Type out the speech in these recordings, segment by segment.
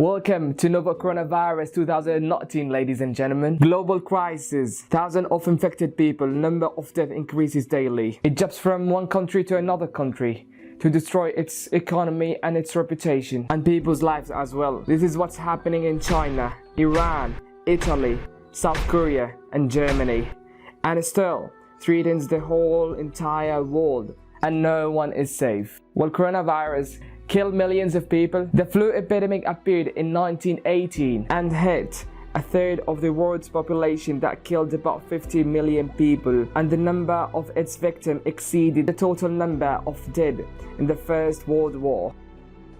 Welcome to novel coronavirus 2019, ladies and gentlemen. Global crisis, thousands of infected people, number of deaths increases daily. It jumps from one country to another country to destroy its economy and its reputation and people's lives as well. This is what's happening in China, Iran, Italy, South Korea and Germany. And it still threatens the whole entire world and no one is safe. Well, coronavirus killed millions of people. The flu epidemic appeared in 1918 and hit a third of the world's population that killed about 50 million people, and the number of its victims exceeded the total number of dead in the First World War.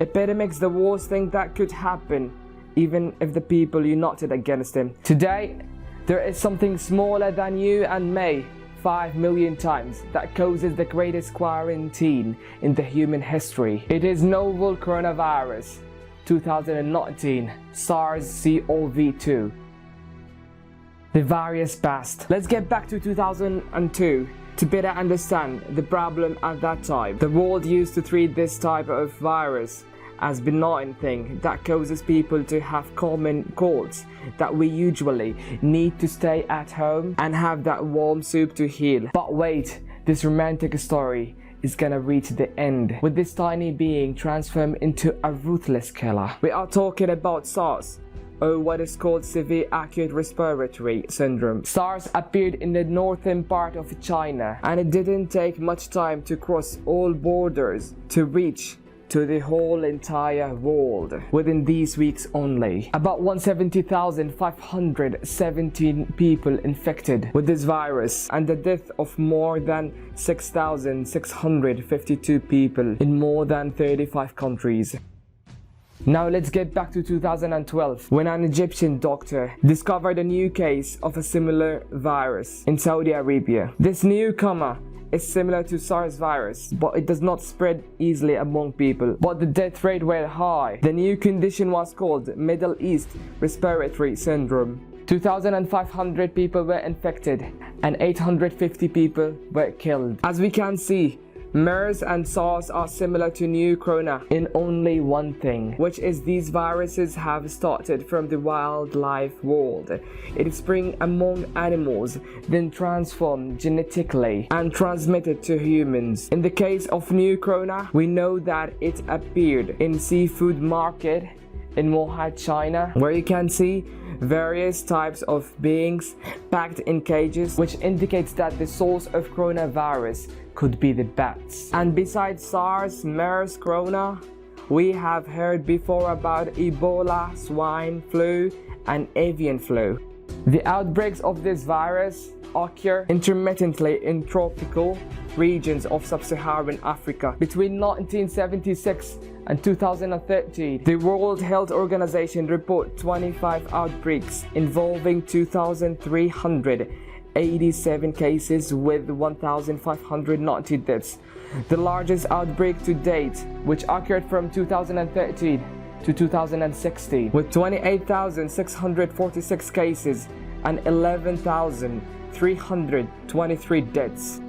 Epidemics the worst thing that could happen, even if the people united against them. Today, there is something smaller than you and me 5 million times that causes the greatest quarantine in the human history. It is novel coronavirus 2019 SARS-CoV-2. The virus passed. Let's get back to 2002 to better understand the problem at that time. The world used to treat this type of virus as benign thing that causes people to have common colds, that we usually need to stay at home and have that warm soup to heal. But wait, this romantic story is gonna reach the end with this tiny being transformed into a ruthless killer. We are talking about SARS, or what is called severe acute respiratory syndrome. SARS appeared in the northern part of China, and it didn't take much time to cross all borders to reach to the whole entire world within these weeks only. About 170,517 people infected with this virus and the death of more than 6,652 people in more than 35 countries. Now let's get back to 2012 when an Egyptian doctor discovered a new case of a similar virus in Saudi Arabia. This newcomer is similar to SARS virus, but it does not spread easily among people, but the death rate were high. The new condition was called Middle East Respiratory Syndrome. 2,500 people were infected and 850 people were killed. As we can see, MERS and SARS are similar to new corona in only one thing, which is these viruses have started from the wildlife world. It is spring among animals, then transformed genetically and transmitted to humans. In the case of new corona, we know that it appeared in seafood market in Wuhan, China, where you can see various types of beings packed in cages, which indicates that the source of coronavirus could be the bats. And besides SARS, MERS, corona, we have heard before about Ebola, swine flu, and avian flu. The outbreaks of this virus occur intermittently in tropical regions of sub-Saharan Africa. Between 1976 and 2013, the World Health Organization reported 25 outbreaks involving 2,387 cases with 1,590 deaths. The largest outbreak to date, which occurred from 2013 to 2016, with 28,646 cases and 11,323 deaths.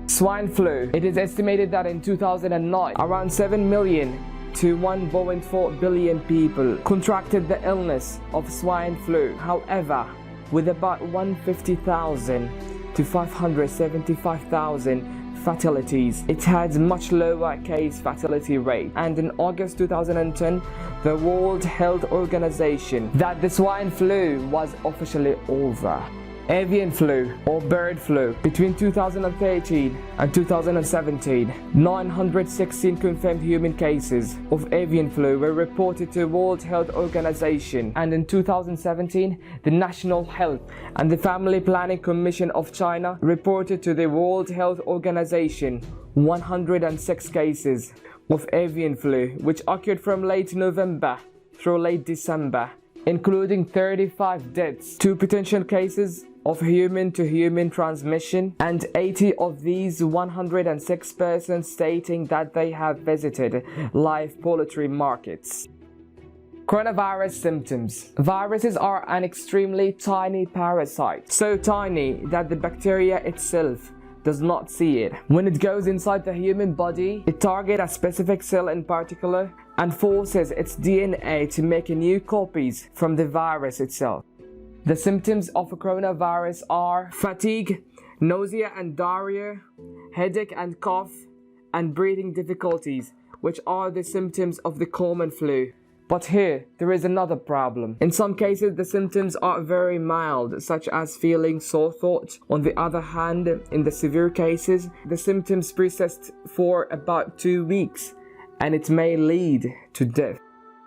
Swine flu. It is estimated that in 2009, around 7 million to 1.4 billion people contracted the illness of swine flu. However, with about 150,000 to 575,000 fatalities, it had much lower case fatality rate. And in August 2010, the World Health Organization that the swine flu was officially over. Avian flu or bird flu. Between 2013 and 2017, 916 confirmed human cases of avian flu were reported to the World Health Organization, and in 2017, the National Health and the Family Planning Commission of China reported to the World Health Organization 106 cases of avian flu, which occurred from late November through late December, including 35 deaths, 2 potential cases of human-to-human transmission, and 80 of these 106 persons stating that they have visited live poultry markets. Coronavirus symptoms. Viruses are an extremely tiny parasite, so tiny that the bacteria itself does not see it. When it goes inside the human body, it targets a specific cell in particular and forces its DNA to make new copies from the virus itself. The symptoms of a coronavirus are fatigue, nausea and diarrhea, headache and cough, and breathing difficulties, which are the symptoms of the common flu. But here, there is another problem. In some cases, the symptoms are very mild, such as feeling sore throat. On the other hand, in the severe cases, the symptoms persist for about 2 weeks, and it may lead to death.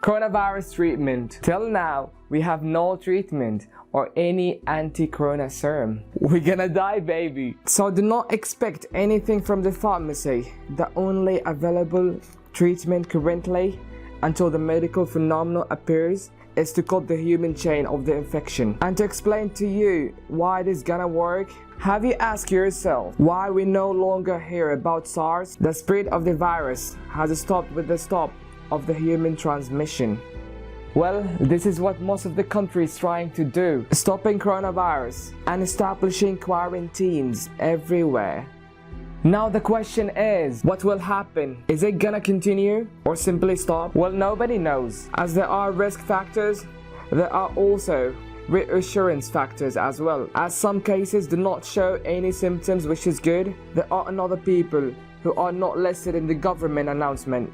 Coronavirus treatment. Till now, we have no treatment or any anti-corona serum. We're gonna die, baby. So do not expect anything from the pharmacy. The only available treatment currently, until the medical phenomenon appears, is to cut the human chain of the infection. And to explain to you why this gonna work, have you asked yourself why we no longer hear about SARS? The spread of the virus has stopped with the stop of the human transmission. Well, this is what most of the country is trying to do, stopping coronavirus and establishing quarantines everywhere. Now the question is, what will happen? Is it gonna continue or simply stop? Well, nobody knows. As there are risk factors, there are also reassurance factors as well. As some cases do not show any symptoms, which is good, there are another people who are not listed in the government announcement.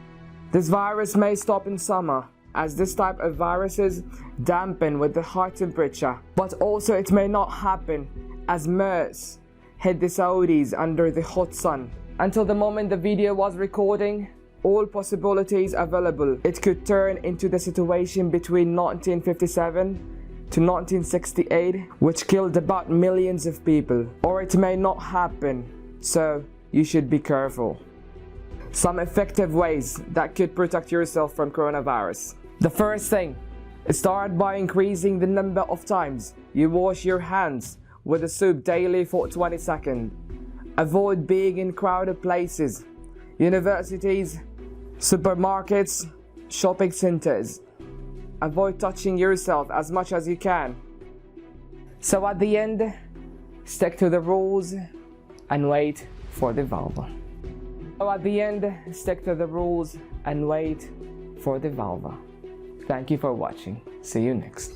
This virus may stop in summer, as this type of viruses dampen with the high temperature, but also it may not happen as MERS hit the Saudis under the hot sun. Until the moment the video was recording, all possibilities available. It could turn into the situation between 1957 to 1968, which killed about millions of people. Or it may not happen, so you should be careful. Some effective ways that could protect yourself from coronavirus. The first thing, start by increasing the number of times you wash your hands with the soap daily for 20 seconds. Avoid being in crowded places, universities, supermarkets, shopping centers. Avoid touching yourself as much as you can. So at the end, stick to the rules and wait for the vulva. So at the end, stick to the rules and wait for the vulva. Thank you for watching. See you next.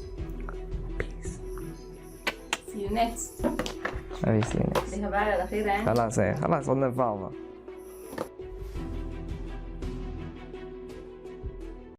See you next. See you next. دي بقى الأخيرة يعني. خلاص قلنا الفالفا.